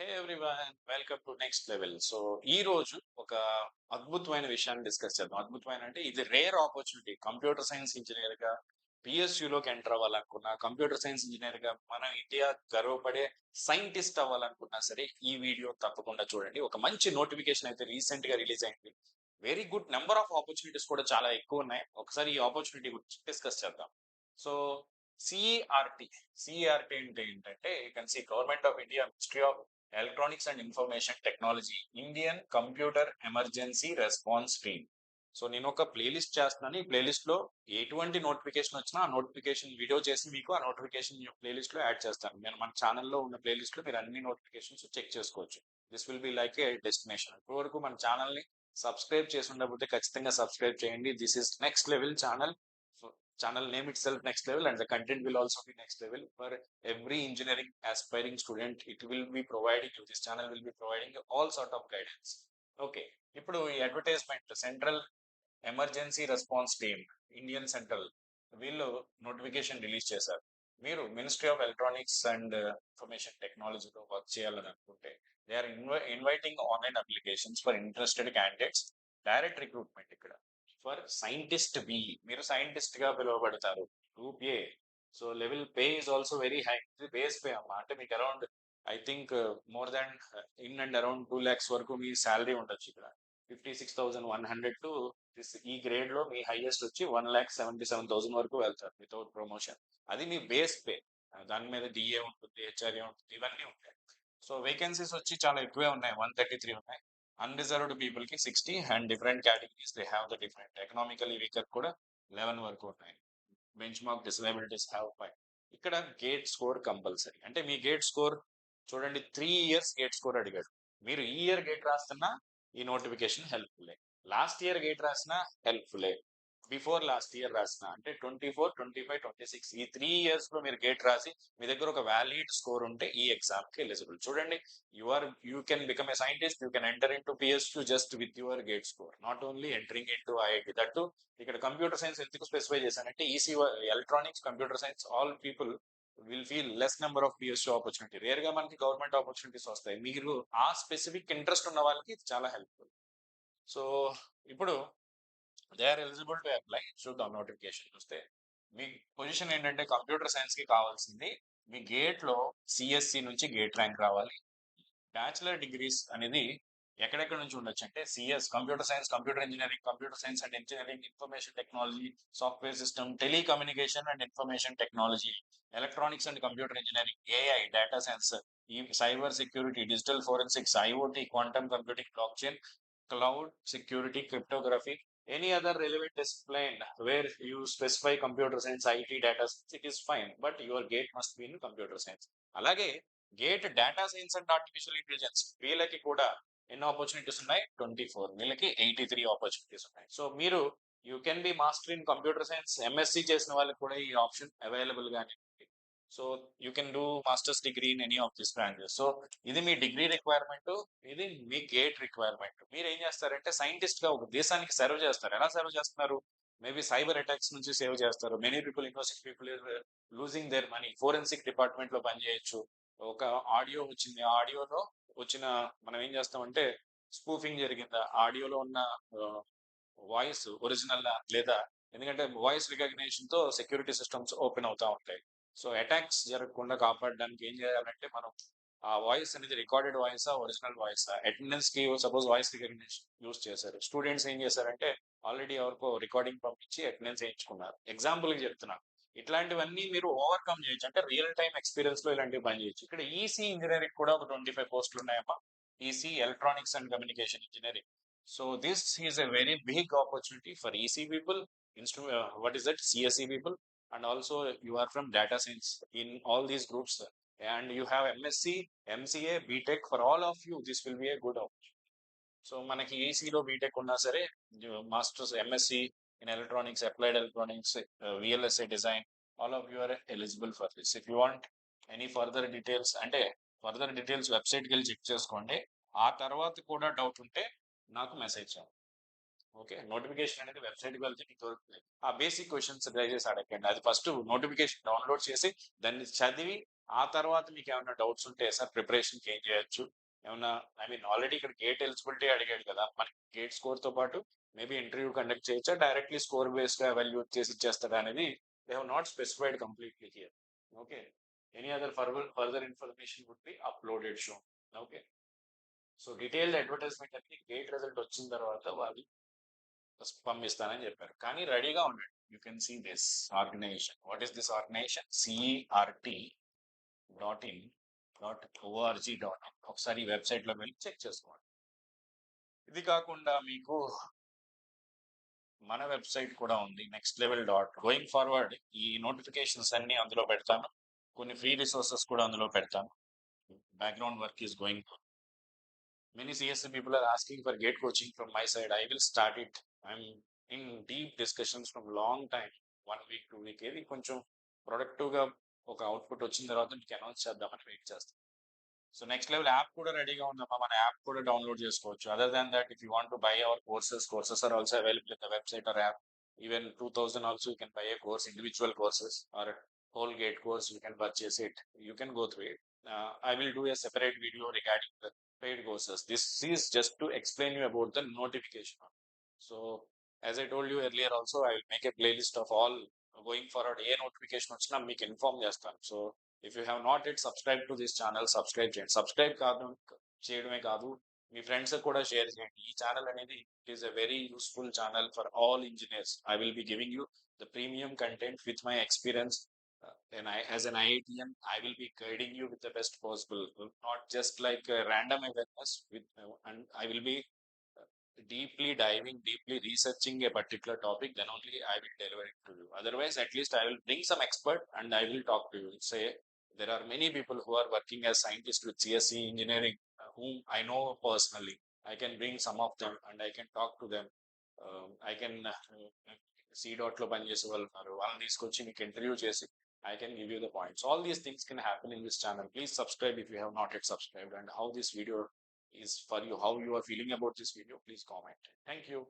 Hey everyone, welcome to next level. So ఈ రోజు ఒక అద్భుతమైన విషయాన్ని డిస్కస్ చేద్దాం. అద్భుతమైన అంటే ఇది rare opportunity. Computer science engineer గా పిఎస్యులోకి ఎంటర్ అవ్వాలనుకున్నా, కంప్యూటర్ సైన్స్ ఇంజనీర్ గా మన ఇండియా గర్వపడే సైంటిస్ట్ అవ్వాలనుకున్నా సరే ఈ వీడియో తప్పకుండా చూడండి. ఒక మంచి నోటిఫికేషన్ అయితే రీసెంట్ గా రిలీజ్ అయింది. Very good number of opportunities కూడా చాలా ఎక్కువ ఉన్నాయి. ఒకసారి ఈ ఆపర్చునిటీ గురించి డిస్కస్ చేద్దాం. సో సిఆర్టి సిఆర్టి అంటే ఏంటంటే you can see government of India, ministry of electronics and information technology, Indian computer emergency response team. So నేను ఒక ప్లేలిస్ట్ చేస్తున్నాను. ఈ ప్లేలిస్ట్ లో ఎటువంటి నోటిఫికేషన్ వచ్చినా ఆ నోటిఫికేషన్ వీడియో చేసి మీకు ఆ నోటిఫికేషన్ ప్లేలిస్ట్ లో యాడ్ చేస్తాను. నేను మన ఛానల్లో ఉన్న ప్లేలిస్ట్ లో మీరు అన్ని నోటిఫికేషన్స్ చెక్ చేసుకోవచ్చు. This will be like A destination. ఇప్పటి వరకు మన ఛానల్ ని సబ్స్క్రైబ్ చేసి ఉండకపోతే ఖచ్చితంగా సబ్స్క్రైబ్ చేయండి. This is next level channel. Channel name it self next level and the content will also be next level for every engineering aspiring student. It will be providing you, this channel will be providing you all sort of guidance. Okay, ఇప్పుడు ఈ advertisement central emergency response team, Indian central, వీళ్ళు notification release చేశారు. మీరు ministry of electronics and information టెక్నాలజీలో work చేయాలని అనుకుంటే they are inviting online applications for interested candidates. Direct recruitment ఇక్కడ for scientist B. మీరు సైంటిస్ట్ గా పిలువబడతారు. Group A. So level pay is also very high. ఇది బేస్ పే అమ్మా. అంటే మీకు around I think more than in and around 2 lakhs వరకు మీ salary ఉండొచ్చు ఇక్కడ. 56,100 టు ఈ గ్రేడ్ లో మీ హైయెస్ట్ వచ్చి 1,77,000 వరకు వెళ్తారు వితౌట్ ప్రమోషన్. అది మీ బేస్ పే. దాని మీద డిఏ ఉంటుంది, హెచ్ఆర్ఏ ఉంటుంది, ఇవన్నీ ఉంటాయి. సో వేకెన్సీస్ వచ్చి చాలా ఎక్కువే ఉన్నాయి. 133 ఉన్నాయి. అన్రిజర్వ్డ్ పీపుల్ కి 60 and different categories they have the different. Economical weaker కూడా 11 వరకు ఉన్నాయి. Bench mark disabilities have 5. ఇక్కడ గేట్ స్కోర్ కంపల్సరీ. అంటే మీ గేట్ స్కోర్ చూడండి, 3 years గేట్ స్కోర్ అడిగాడు. మీరు ఈ ఇయర్ గేట్ రాస్తున్నా ఈ నోటిఫికేషన్ హెల్ప్ఫుల్లే. లాస్ట్ ఇయర్ గేట్ రాసినా హెల్ప్ఫుల్లే. బిఫోర్ లాస్ట్ ఇయర్ రాసిన అంటే 24, 25, 26 ఈ 3 years లో మీరు గేట్ రాసి మీ దగ్గర ఒక వ్యాలిడ్ స్కోర్ ఉంటే ఈ ఎగ్జామ్ కి ఎలిజిబుల్. చూడండి, you can become a scientist, you can enter in to PSU just with your gate score, not only entering in to IIT. That ఇక్కడ కంప్యూటర్ సైన్స్ ఎందుకు స్పెసిఫై చేశానంటే EC, electronics, computer science, all people will feel less number of PSU opportunity. Rare గా మనకి government opportunities వస్తాయి. మీరు ఆ specific interest ఉన్న వాళ్ళకి ఇది చాలా హెల్ప్ఫుల్. సో ఇప్పుడు they are eligible to apply. చూద్దాం నోటిఫికేషన్ చూస్తే. మీ పొజిషన్ ఏంటంటే కంప్యూటర్ సైన్స్ కి కావాల్సింది మీ గేట్ లో సిఎస్సి నుంచి గేట్ ర్యాంక్ రావాలి. బ్యాచిలర్ డిగ్రీస్ అనేది ఎక్కడెక్కడ నుంచి ఉండొచ్చు అంటే CS computer science, computer engineering, computer science and engineering, information technology, software system, telecommunication and information technology, electronics and computer engineering, AI, data science, ఈ cyber security, digital forensics, IoT, quantum computing, block chain, cloud security, cryptography, any other relevant discipline where you specify computer science, IT, data science, it is fine, but your gate must be in computer science. అలాగే gate data science and artificial intelligence వీళ్ళకి కూడా ఎన్ని opportunities ఉన్నాయి? 24. వీళ్ళకి 83 opportunities ఉన్నాయి. So మీరు you can be master in computer science, MSc చేసిన వాళ్ళకి కూడా ఈ ఆప్షన్ అవైలబుల్ గానే ఉంది. So you can do masters degree in any of this branches. So ఇది మీ డిగ్రీ రిక్వైర్మెంట్, ఇది మీ గేట్ రిక్వైర్మెంట్. మీరు ఏం చేస్తారంటే సైంటిస్ట్ గా ఒక దేశానికి సర్వ్ చేస్తారు. ఎలా సర్వ్ చేస్తున్నారు? మేబీ సైబర్ అటాక్స్ నుంచి సేవ్ చేస్తారు. Many people, innocent people losing their money. Forensic department లో పనిచేయచ్చు. ఒక ఆడియో వచ్చింది, ఆ ఆడియోలో వచ్చిన మనం ఏం చేస్తామంటే స్పూఫింగ్ జరిగిందా, ఆడియోలో ఉన్న వాయిస్ ఒరిజినల్ లేదా, ఎందుకంటే వాయిస్ రికగ్నిషన్ తో సెక్యూరిటీ సిస్టమ్స్ ఓపెన్ అవుతా ఉంటాయి. సో అటాక్స్ జరగకుండా కాపాడడానికి ఏం చేయాలంటే మనం ఆ వాయిస్ అనేది రికార్డెడ్ వాయిసా, ఒరిజినల్ వాయిసా, అటెండెన్స్ కి సపోజ్ వాయిస్ రికగ్నిషన్ యూస్ చేశారు, స్టూడెంట్స్ ఏం చేశారంటే ఆల్రెడీ ఎవరికో రికార్డింగ్ పంపించి అటెండెన్స్ వేయించుకున్నారు. ఎగ్జాంపుల్ కి చెప్తున్నాను. ఇట్లాంటివన్నీ మీరు ఓవర్కమ్ చేయొచ్చు. అంటే రియల్ టైమ్ ఎక్స్పీరియన్స్ లో ఇలాంటివి పని చేయొచ్చు. ఇక్కడ ఈసీ ఇంజనీరింగ్ కూడా ఒక 25 పోస్టులు ఉన్నాయమ్మా. EC electronics and communication engineering. So this is a very big opportunity for EC people, what is that, CSE people, and also you are from data science in all these groups, and you have MSc, MCA, BTech. For all of you this will be a good option. So మనకి ఈసీలో BTech ఉన్నా సరే, masters MSc in electronics, applied electronics, VLSI design, all of you are eligible for this. If you want any further details, అంటే further details వెబ్సైట్కి వెళ్ళి check చేసుకోండి. ఆ తర్వాత కూడా డౌట్ ఉంటే నాకు మెసేజ్ చేయండి. ఓకే, నోటిఫికేషన్ అనేది వెబ్సైట్కి వెళ్తే మీకు దొరుకుతుంది. ఆ బేసిక్ క్వశ్చన్స్ దయచేసి అడగండి. అది ఫస్ట్ నోటిఫికేషన్ డౌన్లోడ్ చేసి దాన్ని చదివి ఆ తర్వాత మీకు ఏమైనా డౌట్స్ ఉంటే సార్ ప్రిపరేషన్కి ఏం చేయొచ్చు, ఏమన్నా ఐ మీన్ ఆల్రెడీ ఇక్కడ గేట్ ఎలిజిబిలిటీ అడిగాడు కదా, మనకి గేట్ స్కోర్ తో పాటు మేబీ ఇంటర్వ్యూ కండక్ట్ చేయొచ్చా, డైరెక్ట్లీ స్కోర్ బేస్డ్ గా ఎవాల్యూట్ చేసి ఇచ్చేస్తాడా అనేది they have not specified completely here. Okay, any other further information would be uploaded show. Okay, so detailed advertisement అనేది గేట్ రిజల్ట్ వచ్చిన తర్వాత వాళ్ళు పంపిస్తానని చెప్పారు, కానీ రెడీగా ఉండండి. You can see this organisation. What is this organisation? CERT.in.org.in. ఒకసారి ఈ వెబ్సైట్ లో వెళ్ళి చెక్ చేసుకోండి. ఇది కాకుండా మీకు మన వెబ్సైట్ కూడా ఉంది, next level dot. Going forward ఈ నోటిఫికేషన్స్ అన్ని అందులో పెడతాను, కొన్ని ఫ్రీ రిసోర్సెస్ కూడా అందులో పెడతాను. Background work is going. Many CSC people are asking for gate coaching from my side. I will start it. I'm in deep discussions from long time, 1 week 2 week. ఏది కొంచెం productive గా ఒక output వచ్చిన తర్వాత మీకు అనౌన్స్ చేద్దామని wait చేస్తాం. So next level app కూడా రెడీగా ఉందమ్మా, మన యాప్ కూడా డౌన్లోడ్ చేసుకోవచ్చు. Other than that, if you want to buy our courses are also available in the website or app. Even 2000 also you can buy a course, individual courses or whole gate course. You can purchase it, you can go through it. I will do a separate video regarding the paid courses. This is just to explain you about the notification. So as I told you earlier also, I will make a playlist of all. Going forward A notification వచ్చినా మీకు inform చేస్తాను. So if you have not it subscribe to this channel, subscribe చేయండి. Subscribe కాదు చేయడమే కాదు, మీ friends కూడా share చేయండి. ఈ ఛానల్ అనేది it is a very useful channel for all engineers. I will be giving you the premium content with my experience. And as an IITian, I will be guiding you with the best possible, not just like random awareness. And I will be deeply diving, deeply researching a particular topic. Then only I will deliver it to you. Otherwise, at least I will bring some expert and I will talk to you. Say there are many people who are working as scientists with CSE engineering, whom I know personally. I can bring some of them and I can talk to them. I can C dot లో పనిచేసే వాళ్ళు ఉన్నారు, వాళ్ళని తీసుకొచ్చి మీకు interview చేసి I can give you the points. All these things can happen in this channel. Please subscribe if you have not yet subscribed. And how this video is for you, how you are feeling about this video, please comment. Thank you.